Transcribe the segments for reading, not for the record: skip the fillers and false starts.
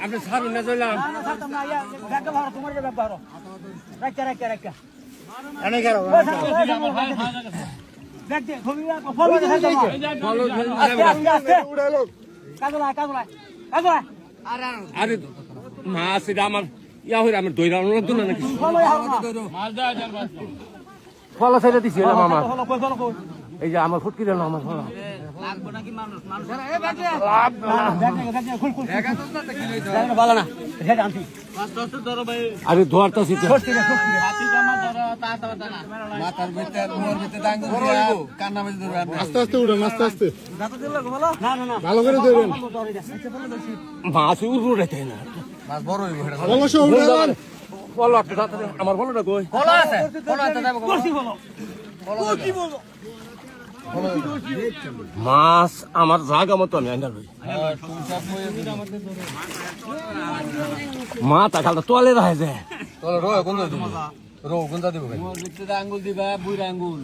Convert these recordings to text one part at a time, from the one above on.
আপনি ছাড়ুন না চললাম আরে মাছ এটা আমার ইয়া হয়ে আমার দইরা তো না নাকি ফলা সাইডে দিছি মামা এই যে আমার ফুটকি দিল আমার ফলা আরে ধরতাছি আস্তে আস্তে উঠেন আস্তে আস্তে ভালো করে ধরবেন মাছ উড়ে তাই না আমার ফলটা কই মাছ আমার জায়গা মতো আমি আইনা লই মা তা খালটা তোলে রাখে যে আঙ্গুল দিবা বুড়া আঙ্গুল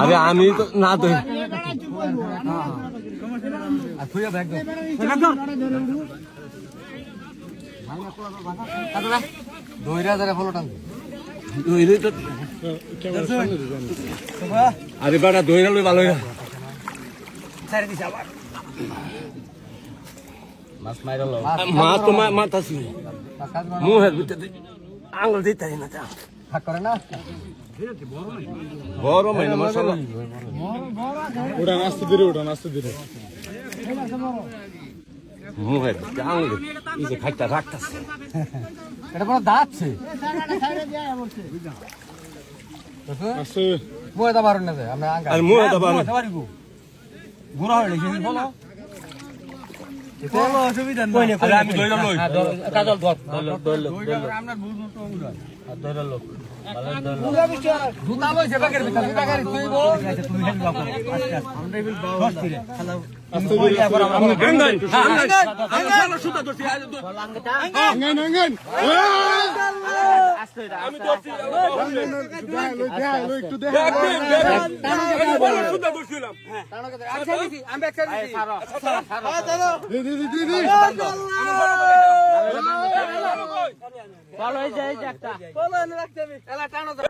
আরে আমি তো না দই আরে বেটা দইরা লই ভালো মাছ তো মাতাছি মুহের ভিতরে আঙুল দিতে না বড় মানে মশলা উঠান আস্তে ধীরে উঠান আস্তে ধীরে মুহের আঙুল এই যে খাইটা রাখতেছে এটা বড় দাঁতছে আস্তে মুয়েটা বারণ না যায় আমরা আঙ্গা আর মুহেটা বানো ঘোরা হইলে কি বলো বলো অসুবিধা নাই আরে আমি দইরা লই কাজল ধর আমরা বুঝবো তো উড়া ধরে লোক দুটা লইছে বাকের ভিতর দুটা গাড়ি তুইব তুমি হেল বাকো আস্তে আস্তে আমরা বিল বাস দিলে খালা আস্তে ধীরে আমরা গাঙ্গাই আমরা সুতা ধরছি আঙ্গান আঙ্গান আমি ধরছি একটু দেখা আমি সুতা ধরছিলাম আচ্ছা দিছি আমি একটা দিছি দিদি ভালো হই যায় একটা ভালো রাখতে এলা টানো